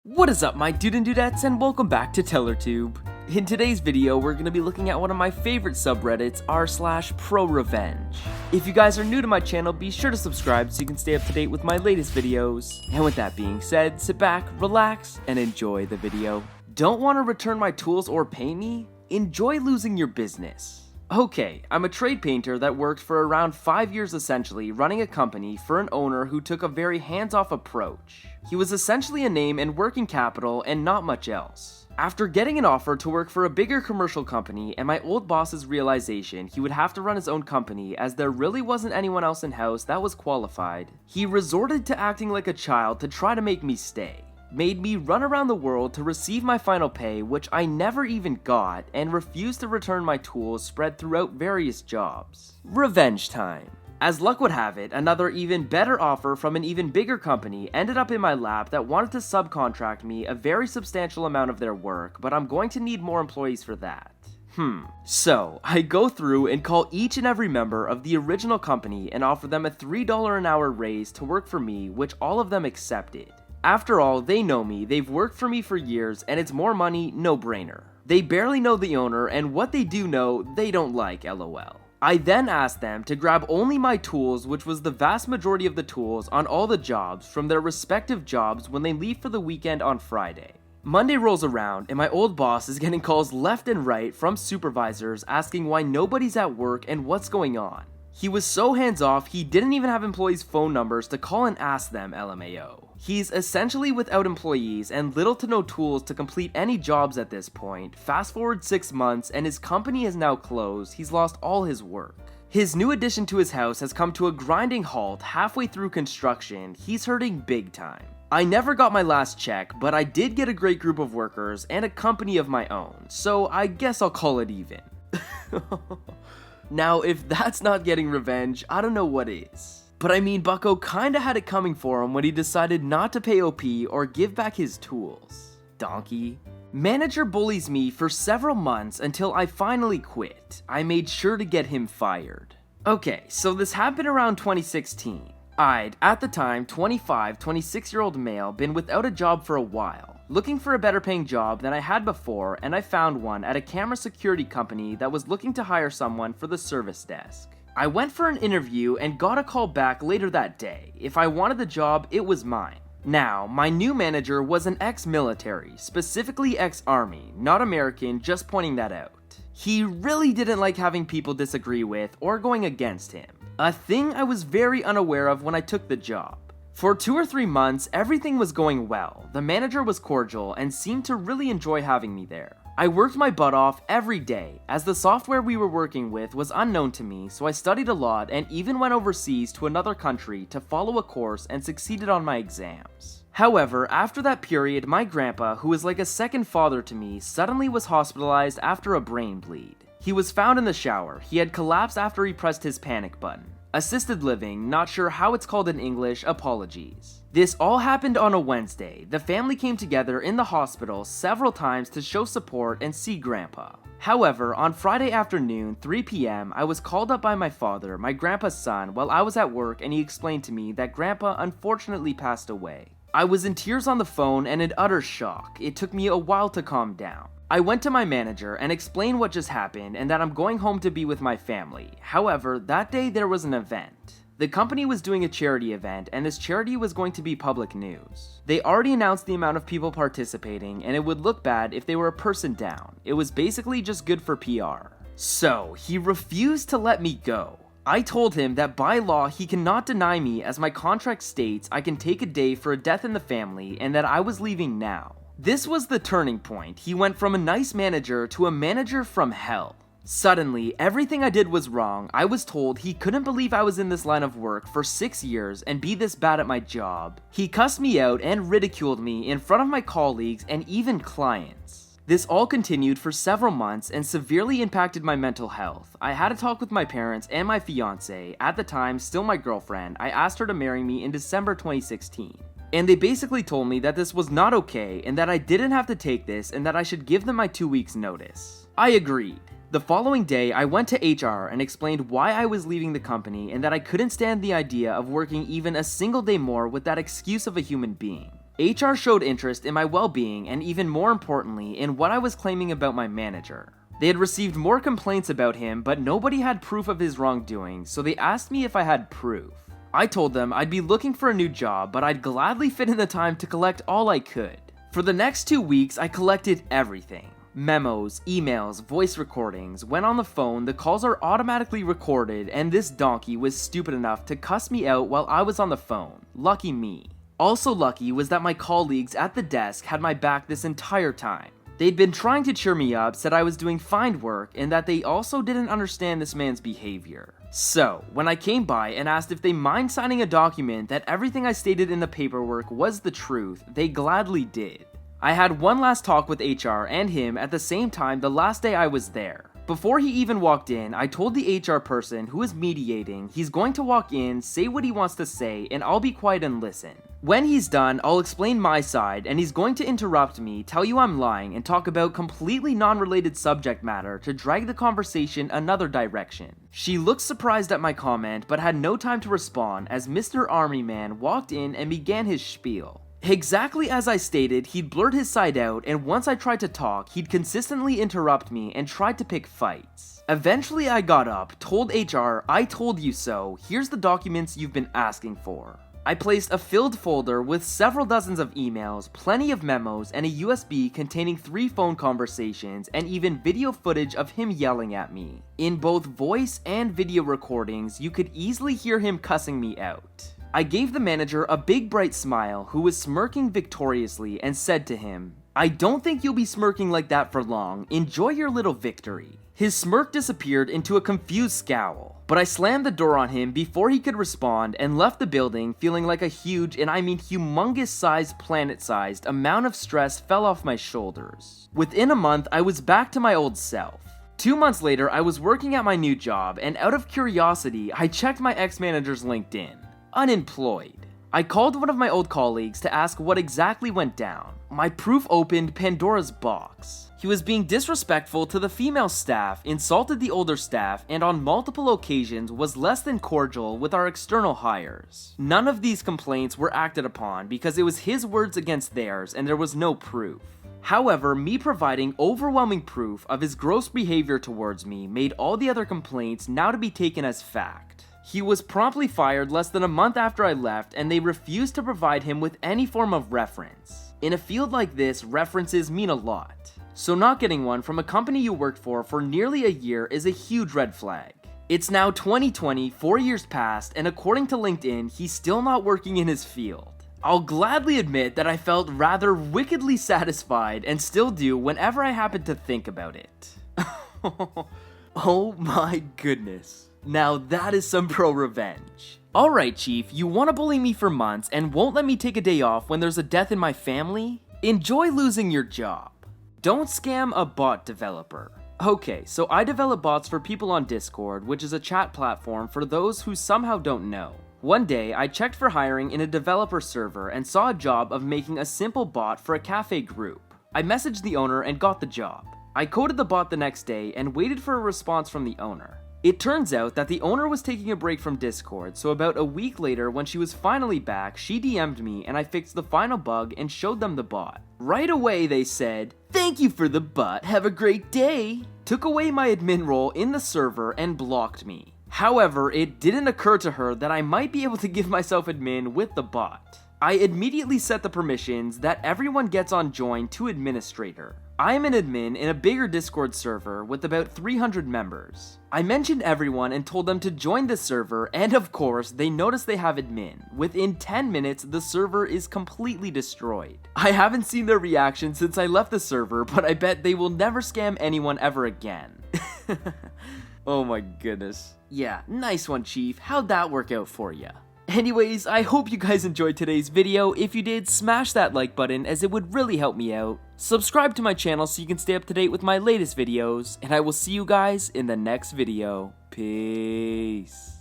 What is up, my dude and dudettes, and welcome back to TellerTube. In today's video, we're going to be looking at one of my favorite subreddits, r/Prorevenge. If you guys are new to my channel, be sure to subscribe so you can stay up to date with my latest videos. And with that being said, sit back, relax, and enjoy the video. Don't want to return my tools or pay me? Enjoy losing your business. Okay, I'm a trade painter that worked for around 5 years essentially, running a company for an owner who took a very hands-off approach. He was essentially a name and working capital and not much else. After getting an offer to work for a bigger commercial company and my old boss's realization he would have to run his own company as there really wasn't anyone else in-house that was qualified, he resorted to acting like a child to try to make me stay. Made me run around the world to receive my final pay, which I never even got, and refused to return my tools spread throughout various jobs. Revenge time. As luck would have it, another even better offer from an even bigger company ended up in my lap that wanted to subcontract me a very substantial amount of their work, but I'm going to need more employees for that. So, I go through and call each and every member of the original company and offer them a $3 an hour raise to work for me, which all of them accepted. After all, they know me, they've worked for me for years, and it's more money, no brainer. They barely know the owner, and what they do know, they don't like, lol. I then asked them to grab only my tools, which was the vast majority of the tools on all the jobs from their respective jobs when they leave for the weekend on Friday. Monday rolls around, and my old boss is getting calls left and right from supervisors asking why nobody's at work and what's going on. He was so hands-off, he didn't even have employees' phone numbers to call and ask them, LMAO. He's essentially without employees and little to no tools to complete any jobs at this point. Fast forward 6 months and his company is now closed, he's lost all his work. His new addition to his house has come to a grinding halt halfway through construction, he's hurting big time. I never got my last check, but I did get a great group of workers and a company of my own, so I guess I'll call it even. Now, if that's not getting revenge, I don't know what is. But I mean, Bucko kinda had it coming for him when he decided not to pay OP or give back his tools. Donkey. Manager bullies me for several months until I finally quit. I made sure to get him fired. Okay, so this happened around 2016. I'd, at the time, 26-year-old male, been without a job for a while, looking for a better paying job than I had before, and I found one at a camera security company that was looking to hire someone for the service desk. I went for an interview and got a call back later that day. If I wanted the job, it was mine. Now, my new manager was an ex-military, specifically ex-army, not American, just pointing that out. He really didn't like having people disagree with or going against him, a thing I was very unaware of when I took the job. For 2 or 3 months, everything was going well. The manager was cordial and seemed to really enjoy having me there. I worked my butt off every day, as the software we were working with was unknown to me, so I studied a lot and even went overseas to another country to follow a course and succeeded on my exams. However, after that period, my grandpa, who was like a second father to me, suddenly was hospitalized after a brain bleed. He was found in the shower. He had collapsed after he pressed his panic button. Assisted living, not sure how it's called in English, apologies. This all happened on a Wednesday. The family came together in the hospital several times to show support and see Grandpa. However, on Friday afternoon, 3 p.m., I was called up by my father, my grandpa's son, while I was at work, and he explained to me that Grandpa unfortunately passed away. I was in tears on the phone and in utter shock. It took me a while to calm down. I went to my manager and explained what just happened and that I'm going home to be with my family. However, that day there was an event. The company was doing a charity event, and this charity was going to be public news. They already announced the amount of people participating, and it would look bad if they were a person down. It was basically just good for PR. So, he refused to let me go. I told him that by law he cannot deny me, as my contract states I can take a day for a death in the family and that I was leaving now. This was the turning point. He went from a nice manager to a manager from hell. Suddenly, everything I did was wrong. I was told he couldn't believe I was in this line of work for 6 years and be this bad at my job. He cussed me out and ridiculed me in front of my colleagues and even clients. This all continued for several months and severely impacted my mental health. I had a talk with my parents and my fiance, at the time still my girlfriend. I asked her to marry me in December 2016. And they basically told me that this was not okay and that I didn't have to take this and that I should give them my 2 weeks notice. I agreed. The following day, I went to HR and explained why I was leaving the company and that I couldn't stand the idea of working even a single day more with that excuse of a human being. HR showed interest in my well-being and even more importantly, in what I was claiming about my manager. They had received more complaints about him, but nobody had proof of his wrongdoing, so they asked me if I had proof. I told them I'd be looking for a new job, but I'd gladly fit in the time to collect all I could. For the next 2 weeks, I collected everything. Memos, emails, voice recordings. When on the phone, the calls are automatically recorded, and this donkey was stupid enough to cuss me out while I was on the phone. Lucky me. Also lucky was that my colleagues at the desk had my back this entire time. They'd been trying to cheer me up, said I was doing fine work, and that they also didn't understand this man's behavior. So, when I came by and asked if they mind signing a document that everything I stated in the paperwork was the truth, they gladly did. I had one last talk with HR and him at the same time the last day I was there. Before he even walked in, I told the HR person who was mediating he's going to walk in, say what he wants to say, and I'll be quiet and listen. When he's done, I'll explain my side, and he's going to interrupt me, tell you I'm lying, and talk about completely non-related subject matter to drag the conversation another direction. She looked surprised at my comment, but had no time to respond as Mr. Army Man walked in and began his spiel. Exactly as I stated, he'd blurt his side out, and once I tried to talk, he'd consistently interrupt me and tried to pick fights. Eventually I got up, told HR, I told you so, here's the documents you've been asking for. I placed a filled folder with several dozens of emails, plenty of memos, and a USB containing 3 phone conversations and even video footage of him yelling at me. In both voice and video recordings, you could easily hear him cussing me out. I gave the manager a big bright smile who was smirking victoriously and said to him, I don't think you'll be smirking like that for long, enjoy your little victory. His smirk disappeared into a confused scowl, but I slammed the door on him before he could respond and left the building feeling like a huge, and I mean humongous sized, planet-sized amount of stress fell off my shoulders. Within a month, I was back to my old self. 2 months later, I was working at my new job, and out of curiosity, I checked my ex-manager's LinkedIn. Unemployed. I called one of my old colleagues to ask what exactly went down. My proof opened Pandora's box. He was being disrespectful to the female staff, insulted the older staff, and on multiple occasions was less than cordial with our external hires. None of these complaints were acted upon because it was his words against theirs and there was no proof. However, me providing overwhelming proof of his gross behavior towards me made all the other complaints now to be taken as fact. He was promptly fired less than a month after I left, and they refused to provide him with any form of reference. In a field like this, references mean a lot. So not getting one from a company you worked for nearly a year is a huge red flag. It's now 2020, 4 years passed, and according to LinkedIn, he's still not working in his field. I'll gladly admit that I felt rather wickedly satisfied and still do whenever I happen to think about it. Oh my goodness. Now that is some pro-revenge. Alright Chief, you wanna bully me for months and won't let me take a day off when there's a death in my family? Enjoy losing your job. Don't scam a bot developer. Okay, so I develop bots for people on Discord, which is a chat platform for those who somehow don't know. One day, I checked for hiring in a developer server and saw a job of making a simple bot for a cafe group. I messaged the owner and got the job. I coded the bot the next day and waited for a response from the owner. It turns out that the owner was taking a break from Discord, so about a week later when she was finally back, she DM'd me and I fixed the final bug and showed them the bot. Right away they said, "Thank you for the bot, have a great day," took away my admin role in the server and blocked me. However, it didn't occur to her that I might be able to give myself admin with the bot. I immediately set the permissions that everyone gets on join to administrator. I am an admin in a bigger Discord server with about 300 members. I mentioned everyone and told them to join the server, and of course, they notice they have admin. Within 10 minutes, the server is completely destroyed. I haven't seen their reaction since I left the server, but I bet they will never scam anyone ever again. Oh my goodness. Yeah, nice one, Chief. How'd that work out for ya? Anyways, I hope you guys enjoyed today's video. If you did, smash that like button as it would really help me out. Subscribe to my channel so you can stay up to date with my latest videos, and I will see you guys in the next video. Peace.